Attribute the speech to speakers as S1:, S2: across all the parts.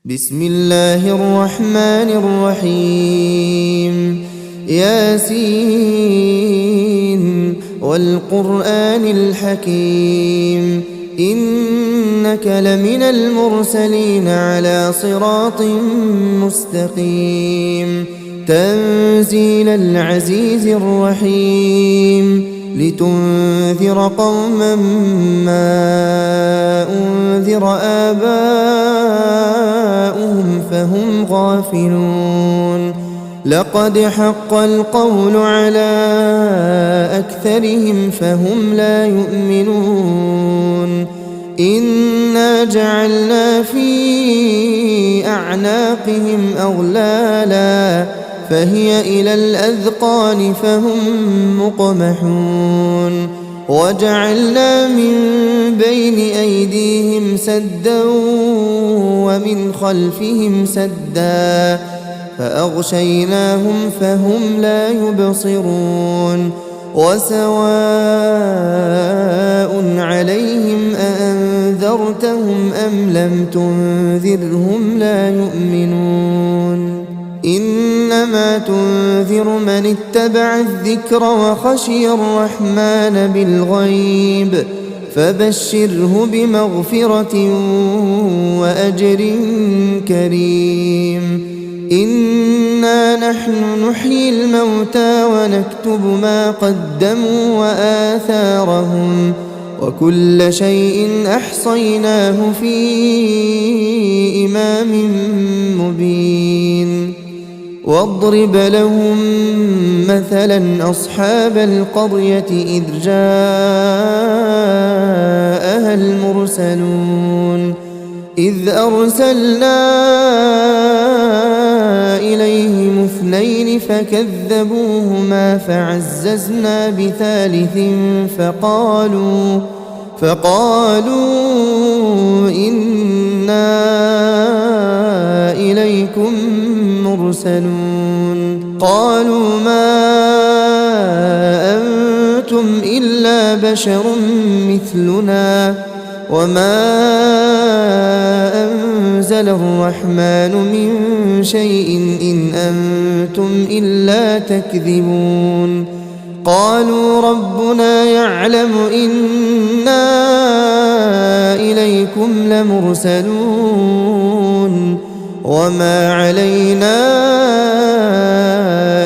S1: بسم الله الرحمن الرحيم ياسين والقرآن الحكيم إنك لمن المرسلين على صراط مستقيم تنزيل العزيز الرحيم لتنذر قوما ما أنذر آباؤهم فهم غافلون لقد حق القول على أكثرهم فهم لا يؤمنون إنا جعلنا في أعناقهم أغلالا فهي إلى الأذقان فهم مقمحون وجعلنا من بين أيديهم سدا ومن خلفهم سدا فأغشيناهم فهم لا يبصرون وسواء عليهم أأنذرتهم أم لم تنذرهم لا يؤمنون إنما تنذر من اتبع الذكر وخشي الرحمن بالغيب فبشره بمغفرة وأجر كريم إنا نحن نحيي الموتى ونكتب ما قدموا وآثارهم وكل شيء أحصيناه في إمام مبين واضرب لهم مثلا أصحاب القرية إذ جاءها المرسلون إذ أرسلنا إليهم اثنين فكذبوهما فعززنا بثالث فقالوا إنا إليكم مرسلون قالوا ما أنتم إلا بشر مثلنا وما أنزل الرحمن من شيء إن أنتم إلا تكذبون قالوا ربنا يعلم إنا إليكم لمرسلون وما علينا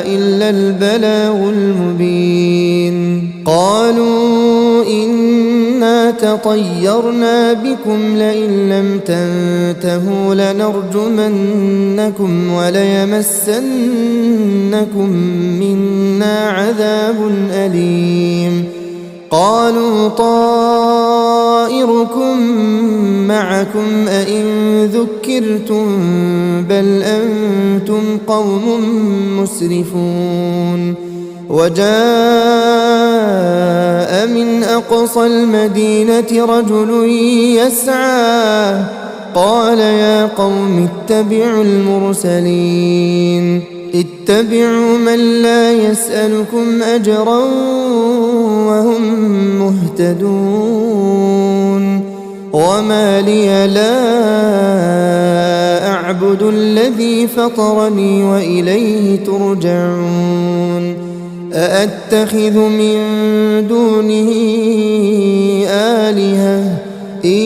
S1: إلا البلاغ المبين قالوا إنا تطيرنا بكم لئن لم تنتهوا لنرجمنكم وليمسنكم منا عذاب أليم قالوا طائركم معكم أئن ذكرتم بل أنتم قوم مسرفون وجاء من أقصى المدينة رجل يسعى قال يا قوم اتبعوا المرسلين اتبعوا من لا يسألكم أجرا وهم مهتدون وما لي لا أعبد الذي فطرني وإليه ترجعون أأتخذ من دونه آلهة إن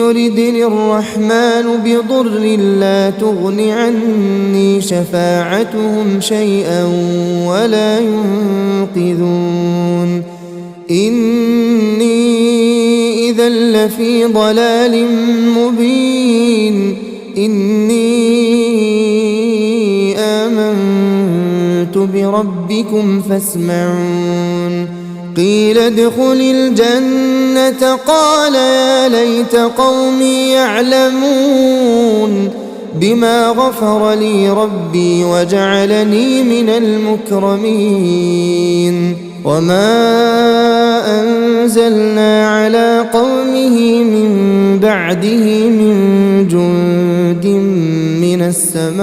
S1: يردني الرحمن بضر لا تغن عني شفاعتهم شيئا ولا ينقذون إني إذا لفي ضلال مبين إني آمنت بربكم فاسمعون قيل ادخل الجنة قال يا ليت قومي يعلمون بما غفر لي ربي وجعلني من المكرمين وما أنزلنا على قومه من بعده من جند من السماء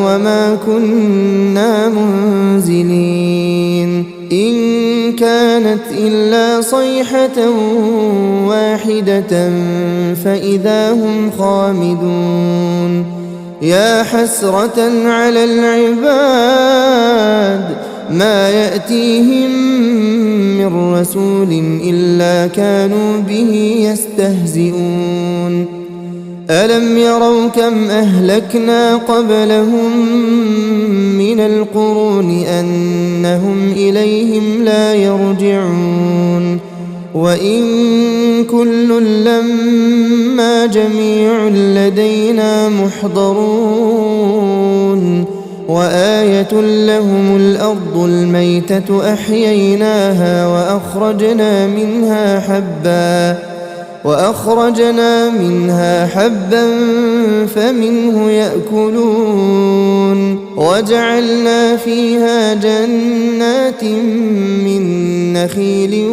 S1: وما كنا منزلين إن كان كانت إلا صيحة واحدة فإذا هم خامدون يا حسرة على العباد ما يأتيهم من رسول إلا كانوا به يستهزئون ألم يروا كم أهلكنا قبلهم من القرون أنهم إليهم لا يرجعون وإن كل لما جميع لدينا محضرون وآية لهم الأرض الميتة أحييناها وأخرجنا منها حبا فمنه يأكلون وجعلنا فيها جنات من نخيل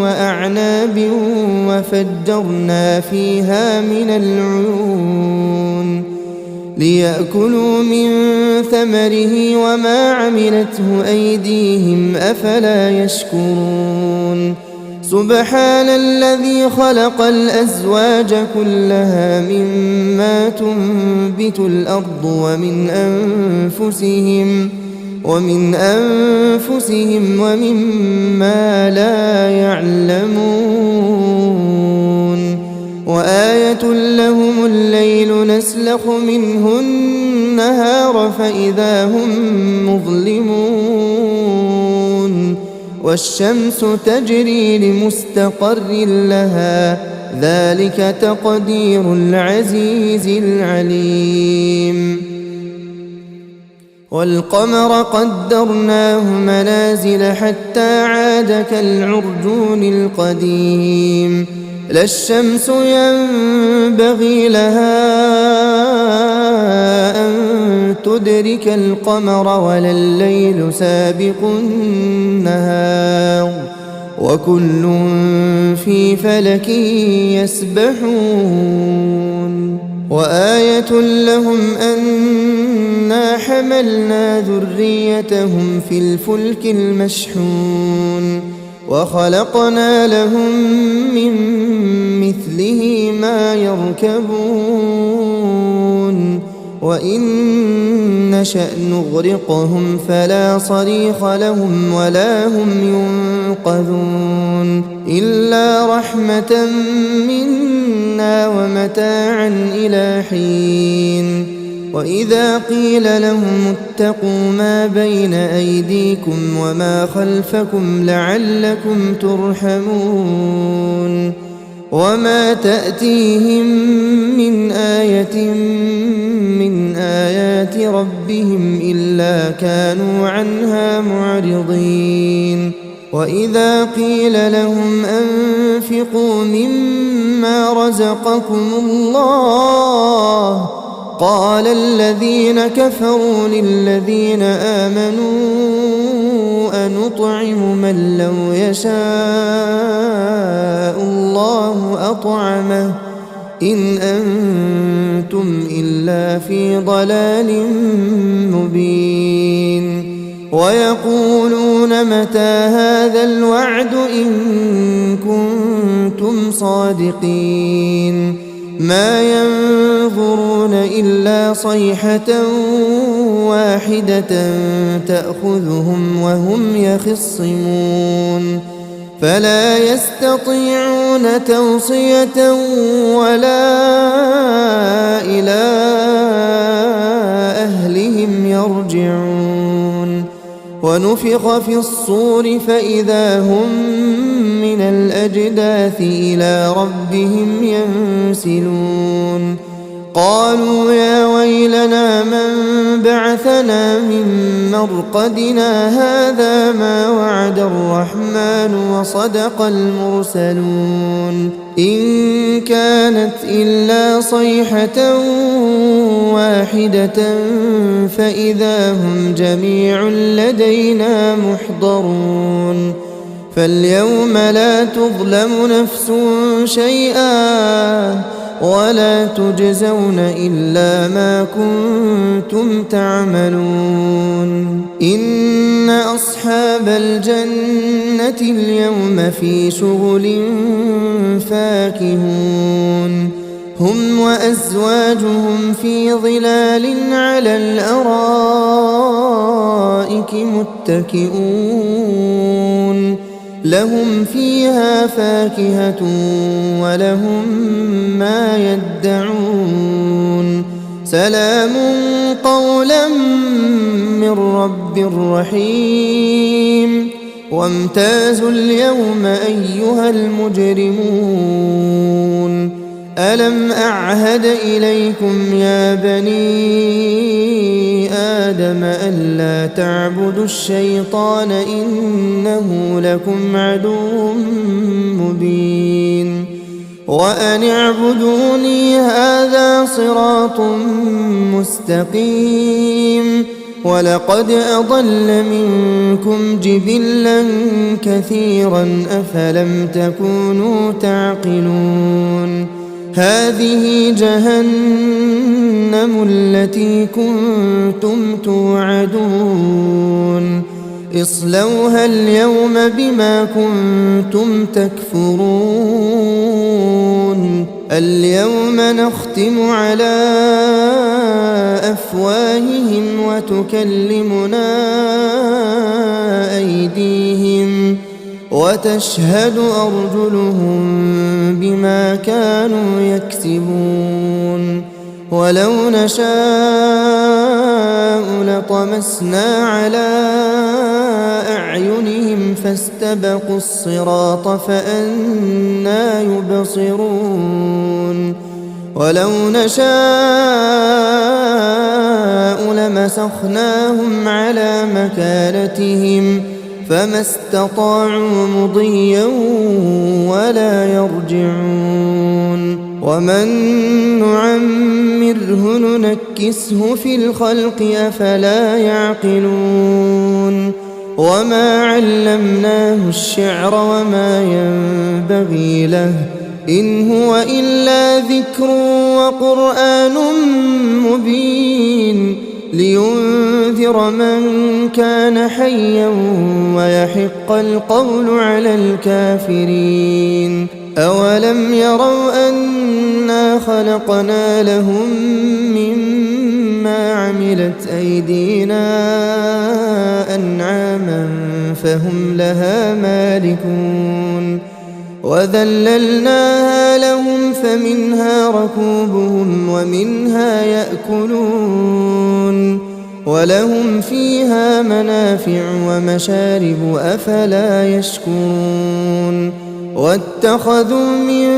S1: وأعناب وفجرنا فيها من العيون ليأكلوا من ثمره وما عملته أيديهم أفلا يشكرون سبحان الذي خلق الأزواج كلها مما تنبت الأرض ومن أنفسهم ومما لا يعلمون وآية لهم الليل نسلخ منه النهار فإذا هم مظلمون والشمس تجري لمستقر لها ذلك تقدير العزيز العليم والقمر قدرناه منازل حتى عاد كالعرجون القديم لا الشمس ينبغي لها أن تدرك القمر ولا الليل سابق النهار وكل في فلك يسبحون وآية لهم أنا حملنا ذريتهم في الفلك المشحون وخلقنا لهم من مثله ما يركبون وإن نشأ نغرقهم فلا صريخ لهم ولا هم ينقذون إلا رحمة منا ومتاعا إلى حين وإذا قيل لهم اتقوا ما بين أيديكم وما خلفكم لعلكم ترحمون وما تأتيهم من آية من آيات ربهم إلا كانوا عنها معرضين وإذا قيل لهم أنفقوا مما رزقكم الله قال الذين كفروا للذين آمنوا أنطعم من لو يشاء الله أطعمه إن أنتم إلا في ضلال مبين ويقولون متى هذا الوعد إن كنتم صادقين ما ينظرون إلا صيحة واحدة تأخذهم وهم يخصمون فلا يستطيعون توصية ولا إلى أهلهم يرجعون ونفخ في الصور فإذا هم من الأجداث إلى ربهم ينسلون قالوا يا ويلنا من بعثنا من مرقدنا هذا ما وعد الرحمن وصدق المرسلون إن كانت إلا صيحة واحدة فإذا هم جميع لدينا محضرون فاليوم لا تظلم نفس شيئا ولا تجزون إلا ما كنتم تعملون إن أصحاب الجنة اليوم في شغل فاكهون هم وأزواجهم في ظلال على الأرائك متكئون لهم فيها فاكهة ولهم ما يدعون سلام قولا من رب رحيم وامتازوا اليوم أيها المجرمون ألم أعهد إليكم يا بني آدم ألا تعبدوا الشيطان إنه لكم عدو مبين وأن اعبدوني هذا صراط مستقيم ولقد أضل منكم جبلا كثيرا أفلم تكونوا تعقلون هذه جهنم التي كنتم توعدون اصلوها اليوم بما كنتم تكفرون اليوم نختم على أفواههم وتكلمنا أيديهم وتشهد أرجلهم بما كانوا يكسبون ولو نشاء لطمسنا على أعينهم فاستبقوا الصراط فأنى يبصرون ولو نشاء لمسخناهم على مكانتهم فما استطاعوا مضيا ولا يرجعون ومن نعمره ننكسه في الخلق أفلا يعقلون وما علمناه الشعر وما ينبغي له إن هو إلا ذكر وقرآن مبين لينذر من كان حيا ويحق القول على الكافرين أولم يروا أنا خلقنا لهم مما عملت أيدينا أنعاما فهم لها مالكون وذللناها لهم فمنها ركوبهم ومنها يأكلون ولهم فيها منافع ومشارب أفلا يشكرون واتخذوا من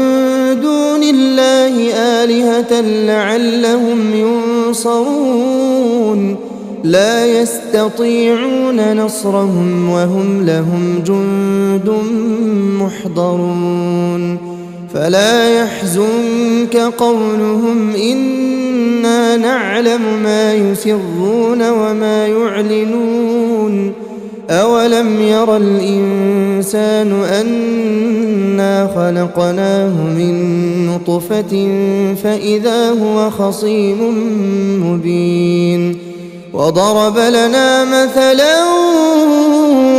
S1: دون الله آلهة لعلهم ينصرون لا يستطيعون نصرهم وهم لهم جند محضرون فلا يحزنك قولهم إنا نعلم ما يسرون وما يعلنون أولم ير الإنسان أنا خلقناه من نطفة فإذا هو خصيم مبين وضرب لنا مثلا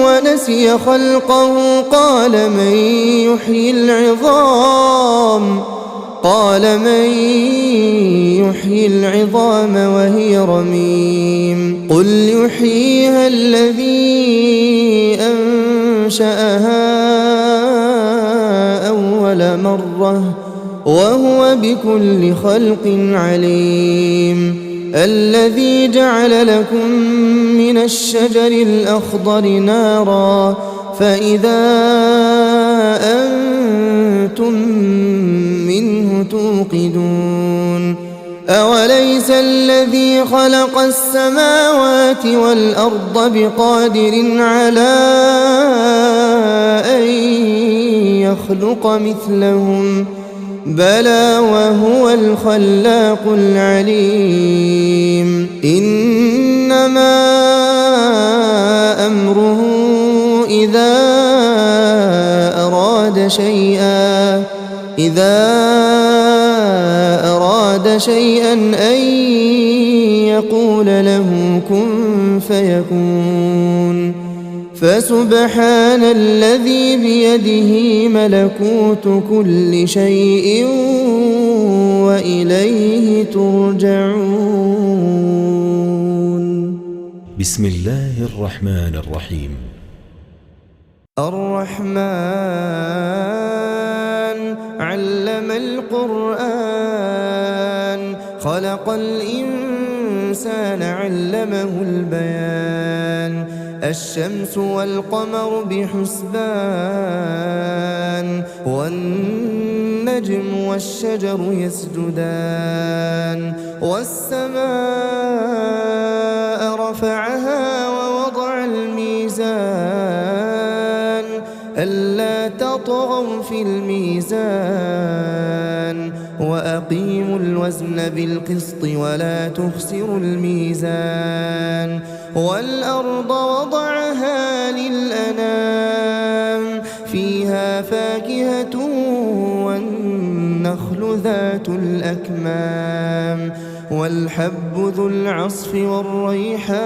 S1: ونسي خلقه قال من يحيي العظام وهي رميم قل يحييها الذي أنشأها أول مرة وهو بكل خلق عليم الذي جعل لكم من الشجر الأخضر نارا فإذا أنتم منه توقدون أوليس الذي خلق السماوات والأرض بقادر على أن يخلق مثلهم بلى وهو الخلاق العليم إنما أمره إذا أراد أراد شيئا أن يقول له كن فيكون. فسبحان الذي بيده ملكوت كل شيء وإليه ترجعون.
S2: بسم الله الرحمن الرحيم.
S1: الرحمن علم القرآن خلق الإنسان علمه البيان. الشمس والقمر بحسبان والنجم والشجر يسجدان. والسماء رفعها ووضع الميزان ألا تطغوا في الميزان وأقيموا الوزن بالقسط ولا تخسروا الميزان. والأرض وضعها للأنام فيها فاكهة والنخل ذات الأكمام والحب ذو العصف والريحان.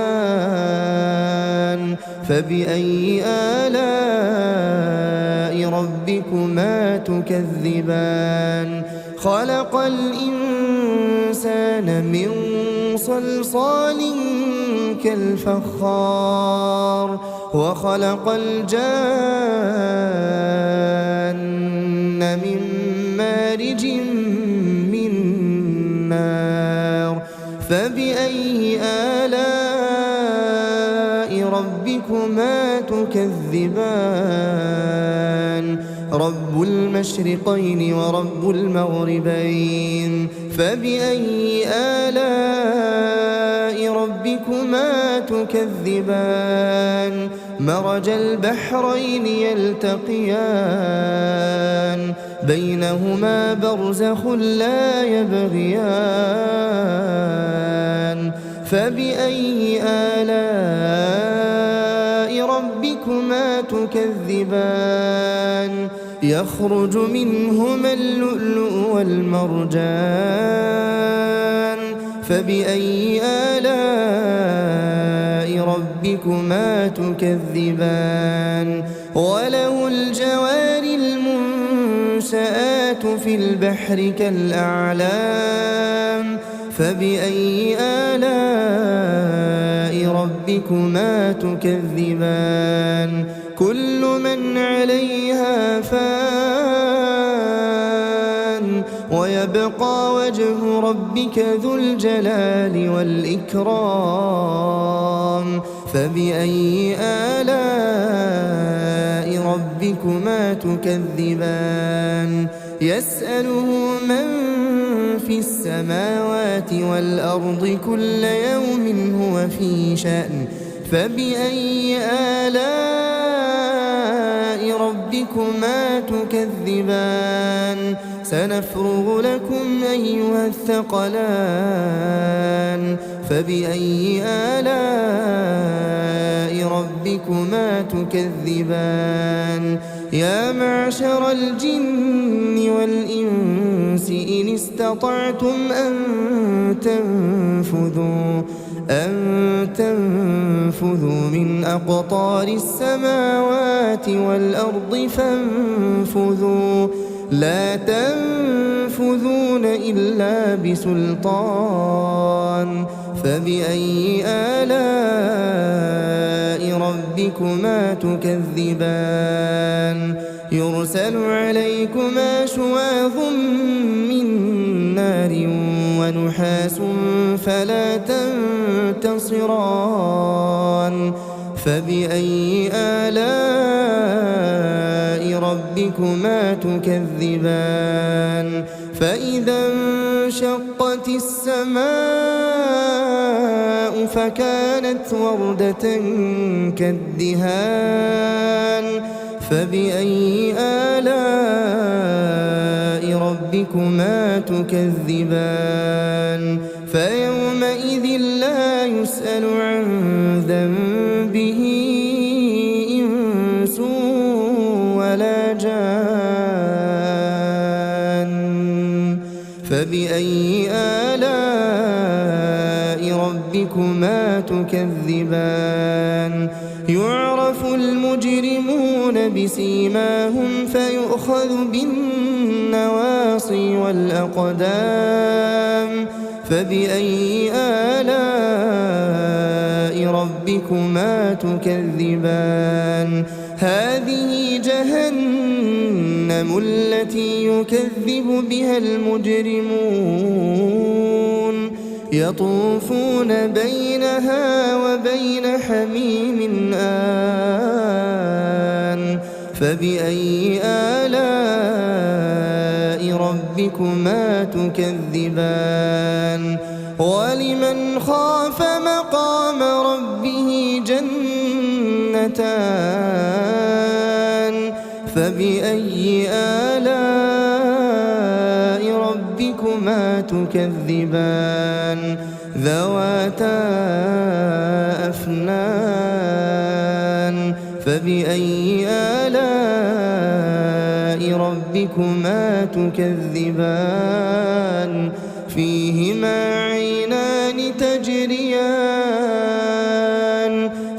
S1: فبأي آلاء ربكما تكذبان. خلق الإنسان من صلصال كالفخار وخلق الجان من مارج من نار. فبأي آلاء ربكما تكذبان. رب المشرقين ورب المغربين. فبأي آلاء ربكما تكذبان. مرج البحرين يلتقيان بينهما برزخ لا يبغيان. فبأي آلاء ربكما تكذبان. يخرج منهما اللؤلؤ والمرجان. فبأي آلاء ربكما تكذبان. وله الجوار المنشآت في البحر كالأعلام. فبأي آلاء ربكما تكذبان. كل من عليها فان ويبقى وجه ربك ذو الجلال والإكرام. فبأي آلاء ربكما تكذبان. يسأله من في السماوات والأرض كل يوم هو في شأن. فبأي آلاء ربكما تكذبان. سنفرغ لكم أيها الثقلان. فبأي آلاء ربكما تكذبان. يا معشر الجن والإنس إن استطعتم أن تنفذوا من أقطار السماوات والأرض فانفذوا لا تنفذون إلا بسلطان. فبأي آلاء ربكما تكذبان. يرسل عليكما شواظ من نار ونحاس فلا تنتصران. فبأي آلاء ربكما تكذبان. فإذا انشقت السماء فكانت وردة كالدهان. فبأي آلاء ربكما تكذبان. فيومئذ لا يسأل عن ذنبه إنس ولا جان. فبأي ربكما تكذبان يعرف المجرمون بسيماهم فيؤخذ بالنواصي والأقدام فبأي آلاء ربكما تكذبان هذه جهنم التي يكذب بها المجرمون يطوفون بينها وبين حميم آن فبأي آلاء ربكما تكذبان ولمن خاف مقام ربه جنتان فبأي آلاء ربكما تكذبان ذواتا أفنان فبأي آلاء ربكما تكذبان فيهما عينان تجريان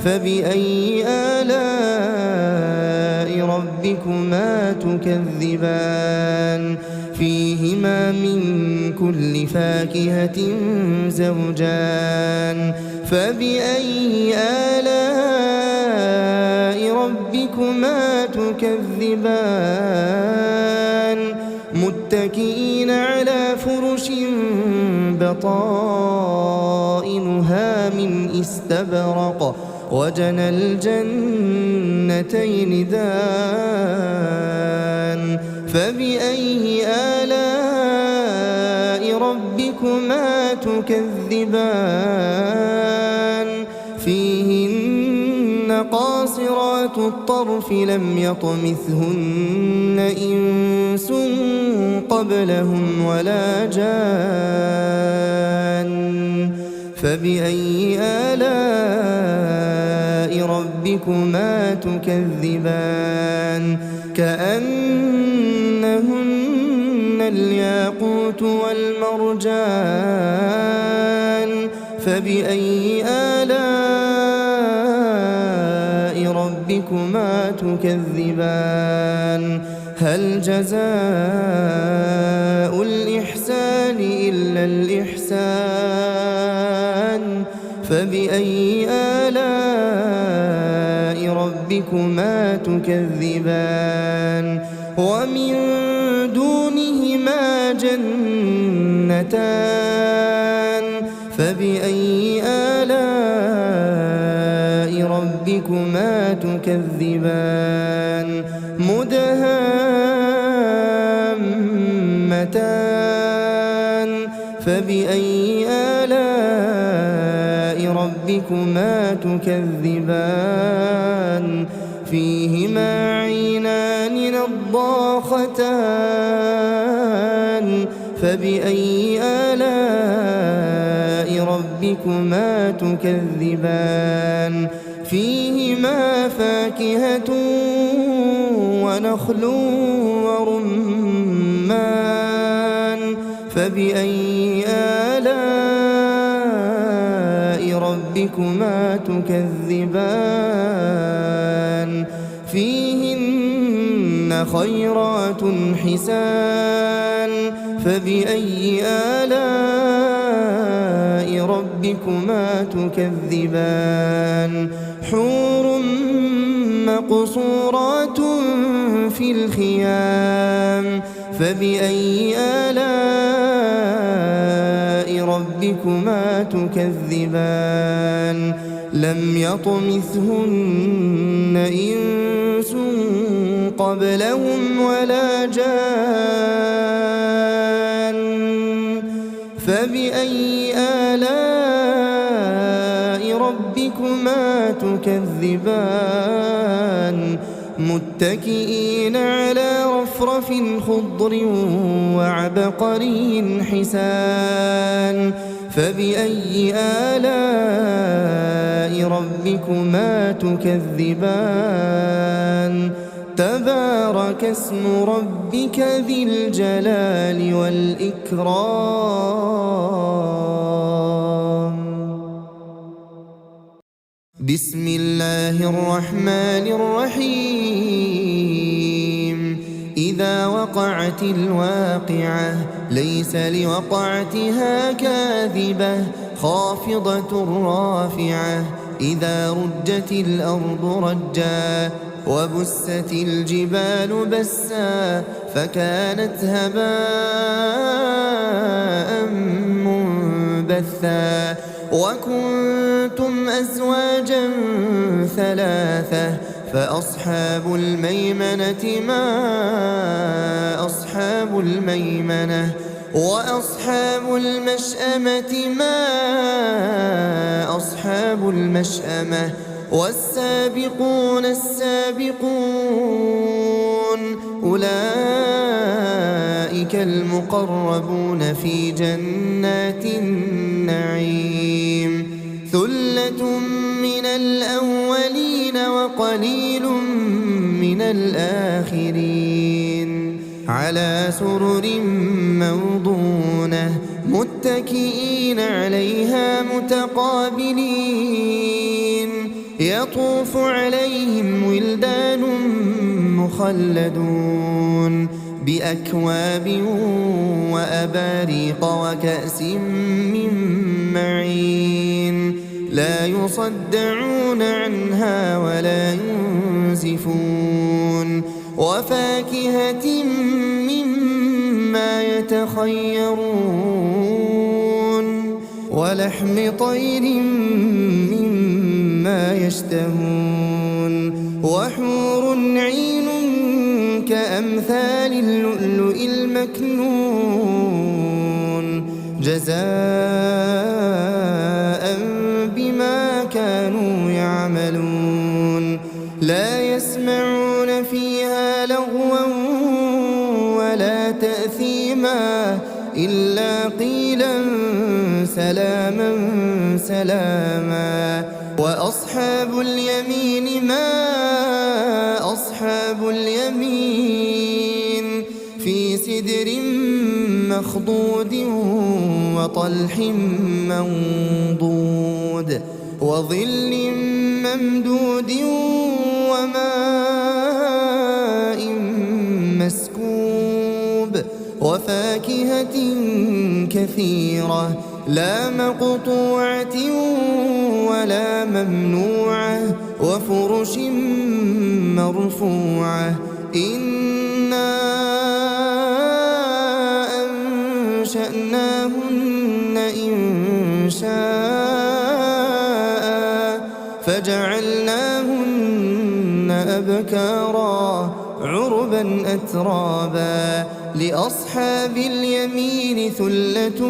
S1: فبأي آلاء ربكما تكذبان فيهما من كل فاكهة زوجان فبأي آلاء ربكما تكذبان متكئين على فرش بطائنها من استبرق وجنى الجنتين دان فبأي آلاء ربكما تكذبان فيهن قاصرات الطرف لم يطمثهن إنس قبلهم ولا جان فبأي آلاء ربكما تكذبان كأنهن الياقوت والمرجان فبأي آلاء ربكما تكذبان هل جزاء الإحسان إلا الإحسان فبأي آلاء ربكما تكذبان ومن دونهما جنتان فبأي آلاء ربكما تكذبان مدهامتان فبأي آلاء ربكما تكذبان فيهما عينان نضاختان فبأي آلاء ربكما تكذبان فيهما فاكهة ونخل ورمان فبأي آلاء ربكما تكذبان فيهن خيرات حسان فبأي آلاء ربكما تكذبان حور مقصورات في الخيام فبأي آلاء ربكما تكذبان لم يطمثهن إنس قبلهم ولا جان فبأي آلاء ربكما تكذبان متكئين على رفرف خضر وعبقري حسان فبأي آلاء ربكما تكذبان تبارك اسم ربك ذي الجلال والإكرام بسم الله الرحمن الرحيم إذا وقعت الواقعة ليس لوقعتها كاذبة خافضة رافعة إذا رجت الأرض رجا وبست الجبال بسا فكانت هباء منبثا وكنتم أزواجا ثلاثة فأصحاب الميمنة ما أصحاب الميمنة وأصحاب المشأمة ما أصحاب المشأمة والسابقون السابقون أولئك المقربون في جنات النعيم ثلة من الأولين وقليل من الآخرين على سرر موضونة متكئين عليها متقابلين يطوف عليهم ولدان مخلدون بأكواب وأباريق وكأس من معين لا يصدعون عنها ولا ينزفون وفاكهة مما يتخيرون ولحم طير مما يشتهون وحور عين كأمثال اللؤلؤ المكنون جزاء بما كانوا يعملون لا يسمعون فيها لغوا ولا تأثيما إلا قيلا سلاما سلاما وأصحاب اليمين ما أصحاب اليمين في سدر مخضود وطلح منضود وظل ممدود وماء مسكوب وفاكهة كثيرة لا مقطوعة ولا ممنوعة وفرش مرفوعة إنا أنشأناهن إنشاء فجعلناهن أبكارا عربا أترابا لأصحاب اليمين ثلة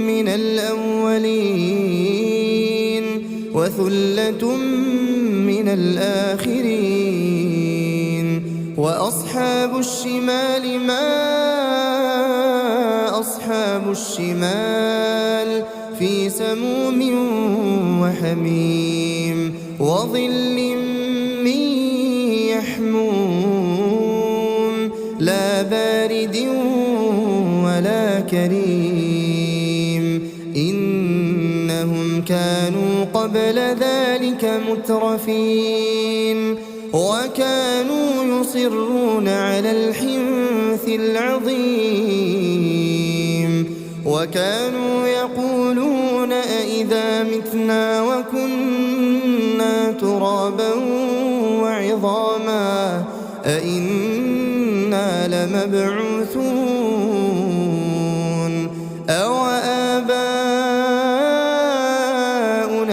S1: من الأولين وثلة من الآخرين وأصحاب الشمال ما أصحاب الشمال في سموم وحميم وظل من يحموم لا بارد ولا كريم إنهم كانوا قبل ذلك مترفين وكانوا يصرون على الحنث العظيم وكانوا يقولون أئذا متنا وكنا ترابا وعظاما أئنا لمبعوثون أو آباؤنا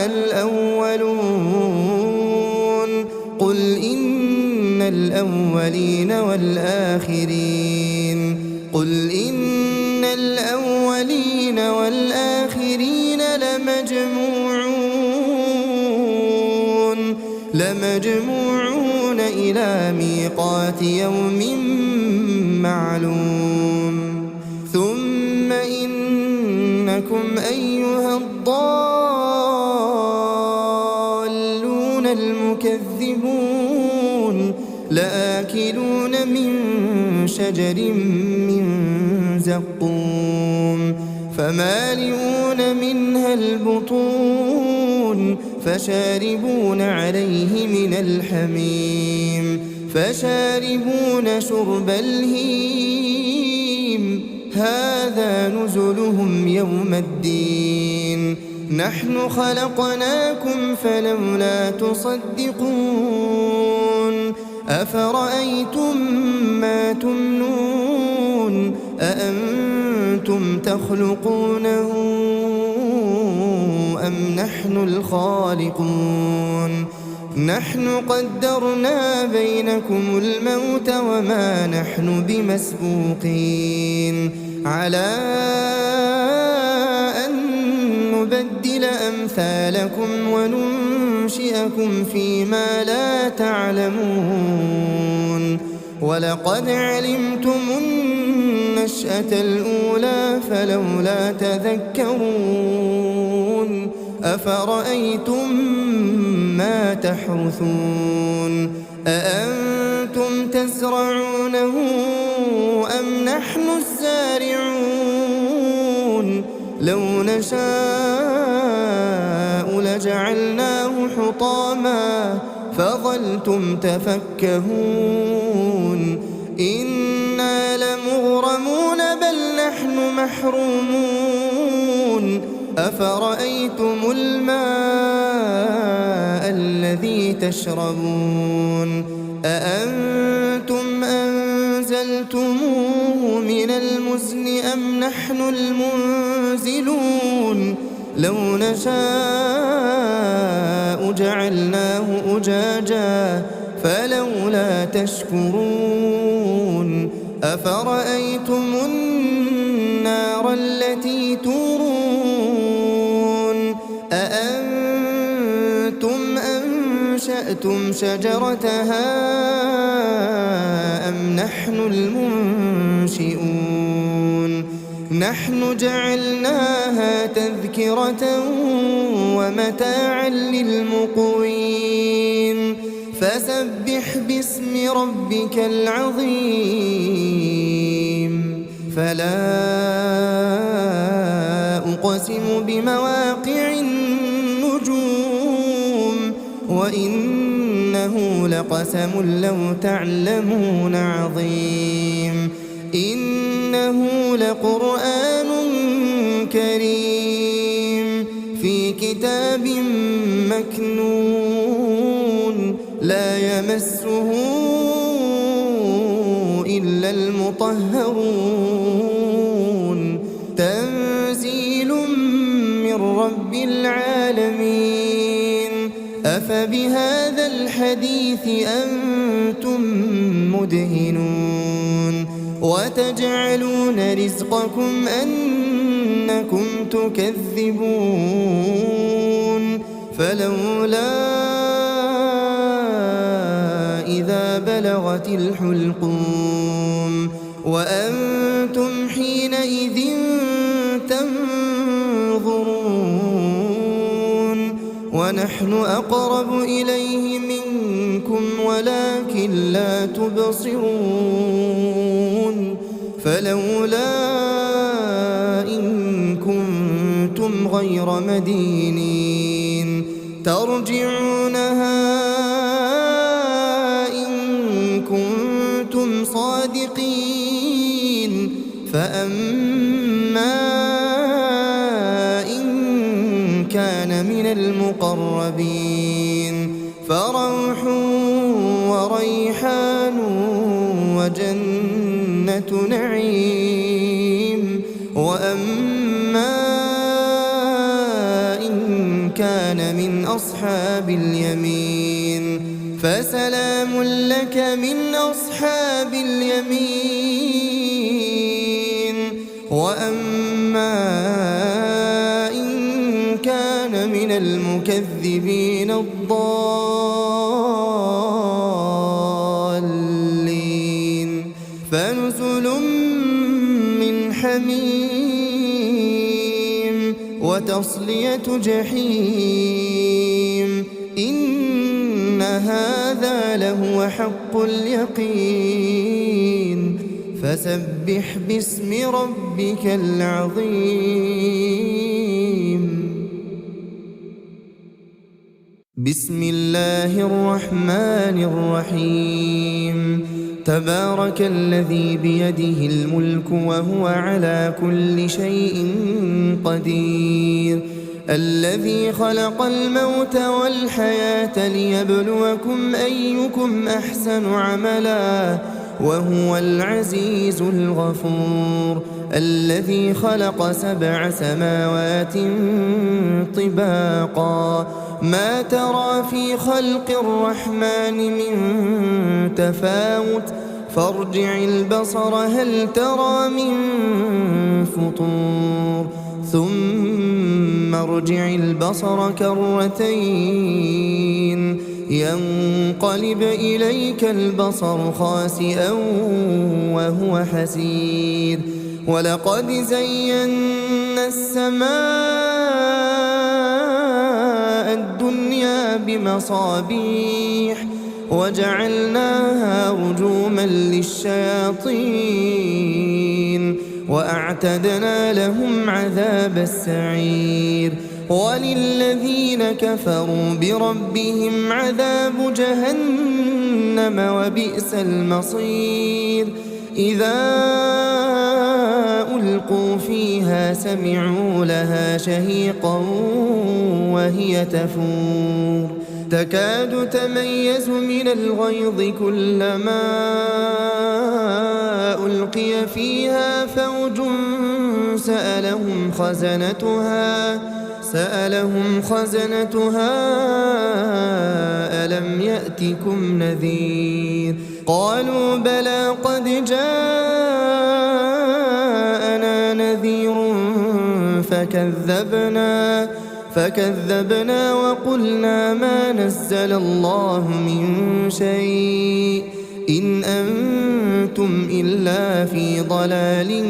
S1: الأولون قل إن الأولين والآخرين قل إن الأولين والآخرين لمجموعون إلى ميقات يوم معلوم ثم إنكم أيها الضالون المكذبون لآكلون من شجر من زقوم فمالئون منها البطون فشاربون عليه من الحميم فشاربون شرب الهيم هذا نزلهم يوم الدين نحن خلقناكم فلولا تصدقون أفرأيتم ما تمنون أأنتم تخلقونه أم نحن الخالقون نحن قدرنا بينكم الموت وما نحن بمسبوقين على أن نبدل أمثالكم وننشئكم فيما لا تعلمون ولقد علمتم النشأة الأولى فلولا تذكرون أفرأيتم ما تحرثون أأنتم تزرعونه أم نحن الزارعون لو نشاء لجعلناه حطاما فظلتم تفكهون إنا لمغرمون بل نحن محرومون أفرأيتم الماء الذي تشربون أأنتم أنزلتموه من المزن أم نحن المنزلون لو نشاء جعلناه أجاجا فلولا تشكرون أفرأيتم النار التي تورون أأنتم أنشأتم شجرتها أم نحن المنشئون نحن جعلناها تذكرة ومتاعا للمقوين فسبح باسم ربك العظيم فلا أقسم بمواقع النجوم وإنه لقسم لو تعلمون عظيم إنه لقرآن كريم في كتاب مكنون لا يمسه إلا المطهرون تنزيل من رب العالمين أفبهذا الحديث أنتم مدهنون وتجعلون رزقكم أنكم تكذبون فلولا إذا بلغت الحلقوم وأنتم حينئذ تنظرون ونحن أقرب إليه منكم ولكن لا تبصرون فلولا إن كنتم غير مدينين ترجعونها إن كنتم صادقين فأما إن كان من المقربين فروح وريحان وجنة نعيم وأما إن كان من أصحاب اليمين فسلام لك من أصحاب اليمين وأما إن كان من المكذبين الضالين فنزل من حميم وتصلية جحيم إن هذا لهو حق اليقين فسبح باسم ربك العظيم. بسم الله الرحمن الرحيم. تبارك الذي بيده الملك وهو على كل شيء قدير، الذي خلق الموت والحياة ليبلوكم أيكم أحسن عملا وهو العزيز الغفور، الذي خلق 7 سماوات طباقا ما ترى في خلق الرحمن من تفاوت فارجع البصر هل ترى من فطور ثم ارجع البصر كرتين ينقلب إليك البصر خاسئا وهو حسير، ولقد زينا السماء الدنيا بمصابيح وجعلناها رجوما للشياطين وأعتدنا لهم عذاب السعير، وللذين كفروا بربهم عذاب جهنم وبئس المصير. إذا ألقوا فيها سمعوا لها شهيقا وهي تفور تكاد تميز من الغيظ كلما ألقي فيها فوج سألهم خزنتها ألم يأتكم نذير؟ قالوا بلى قد جاءنا نذير فكذبنا وقلنا ما نزل الله من شيء إن أنتم إلا في ضلال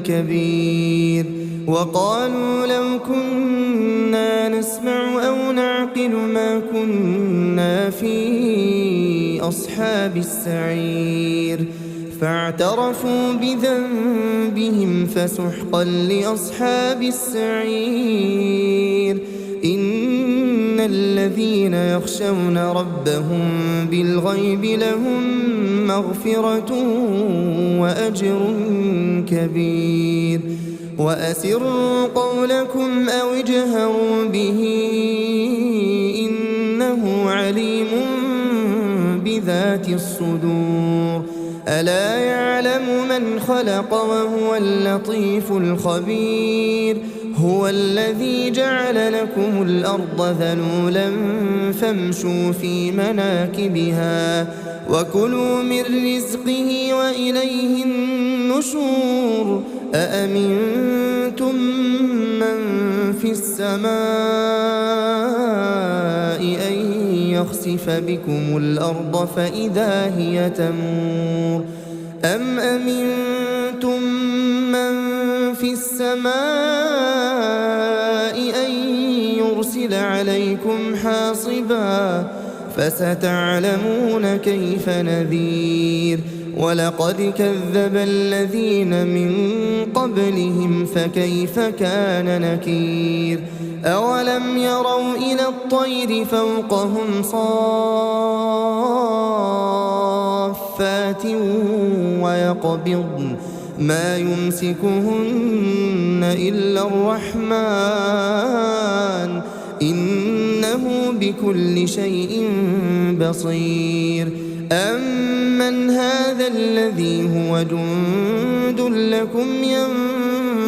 S1: كبير. وقالوا لو كنا نسمع أو نعقل ما كنا في أصحاب السعير، فاعترفوا بذنبهم فسحقا لأصحاب السعير. إن الذين يخشون ربهم بالغيب لهم مغفرة وأجر كبير. وأسروا قولكم أو اجهروا به إنه عليم بذات الصدور. ألا يعلم من خلق وهو اللطيف الخبير. هو الذي جعل لكم الأرض ذلولا فامشوا في مناكبها وكلوا من رزقه وإليه النشور. أأمنتم من في السماء أن يخسف بكم الأرض فإذا هي تمور أم أمنتم من في السماء أن يرسل عليكم حاصبا فستعلمون كيف نذير. ولقد كذب الذين من قبلهم فكيف كان نكير. أولم يروا إلى الطير فوقهم صافات ويقبضن ما يمسكهن إلا الرحمن إنه بكل شيء بصير. أمن هذا الذي هو جند لكم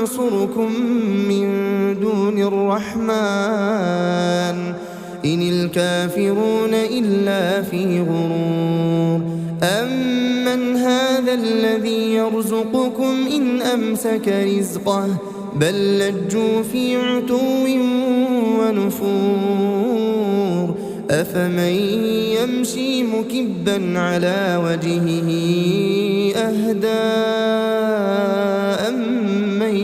S1: ينصركم من دون الرحمن إن الكافرون إلا في غرور. أمن هذا الذي يرزقكم إن أمسك رزقه بل لجوا في عتو ونفور. أفمن يمشي مكبا على وجهه أهدى أمن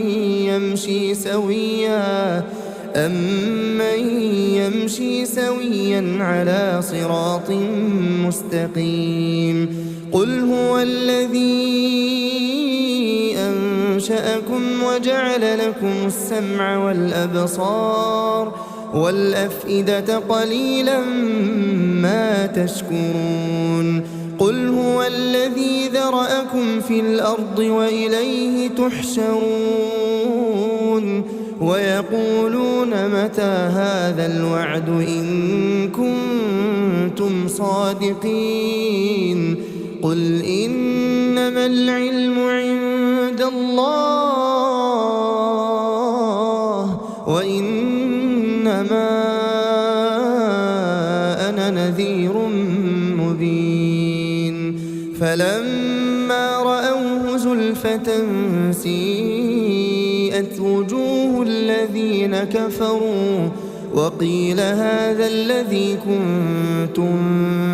S1: يمشي سويا على صراط مستقيم. قل هو الذي أنشأكم وجعل لكم السمع والأبصار والأفئدة قليلا ما تشكرون قل هو الذي ذرأكم في الأرض وإليه تحشرون ويقولون متى هذا الوعد إن كنتم صادقين قل إنما العلم عند الله وإنما أنا نذير مبين فلما رأوه زلفة سيئت وجوه الذين كفروا وقيل هذا الذي كنتم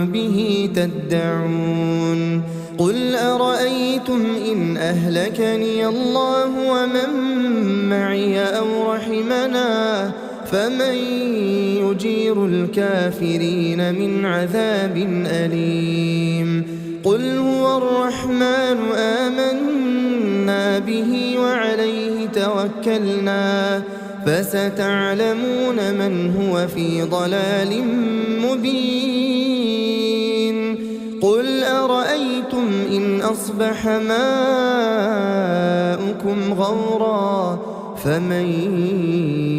S1: به تدعون قل أرأيتم إن أهلكني الله ومن معي أو رحمنا فمن يجير الكافرين من عذاب أليم قل هو الرحمن آمنا به وعليه توكلنا فستعلمون من هو في ضلال مبين قل أرأيتم إن أصبح ماؤكم غورا فمن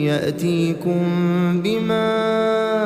S1: يأتيكم بماء